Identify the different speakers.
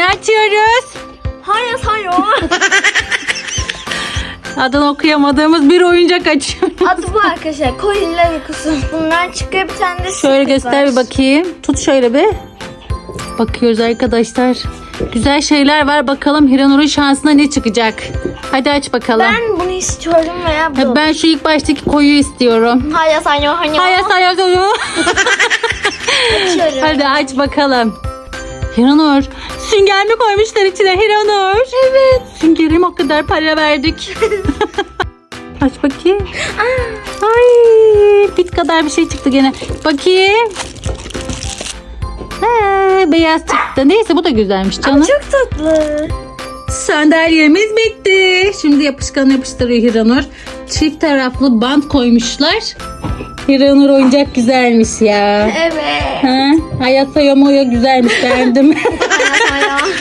Speaker 1: açıyoruz.
Speaker 2: Hayır hayır.
Speaker 1: Adını okuyamadığımız bir oyuncak açıyoruz.
Speaker 2: Adı bu arkadaşlar. Kolyeler uykusu. Bundan çıkıyor bir tane de
Speaker 1: Şöyle
Speaker 2: sepet
Speaker 1: göster
Speaker 2: var.
Speaker 1: bir bakayım. Tut şöyle bir. Bakıyoruz arkadaşlar. Güzel şeyler var. Bakalım Hiranur'un şansına ne çıkacak. Hadi aç bakalım.
Speaker 2: Ben bunu istiyorum veya bu.
Speaker 1: Ben şu ilk baştaki koyu istiyorum.
Speaker 2: Hayır hayır hayır.
Speaker 1: Hayır hayır.
Speaker 2: Açıyorum.
Speaker 1: Hadi aç bakalım. Hiranur. Sünger mi koymuşlar içine Hiranur?
Speaker 2: Evet.
Speaker 1: Süngerim o kadar para verdik. Aç bakayım. Ay, bit kadar bir şey çıktı gene. Bakayım. Beyaz çıktı. Neyse bu da güzelmiş canım.
Speaker 2: Ama çok tatlı.
Speaker 1: Sandalyemiz bitti. Şimdi yapışkanı yapıştırıyor Hiranur. Çift taraflı bant koymuşlar. Hiranur oyuncak güzelmiş ya.
Speaker 2: Evet.
Speaker 1: Ha? Hayat Sayamoya güzelmiş beğendim.
Speaker 2: Hayır hayır.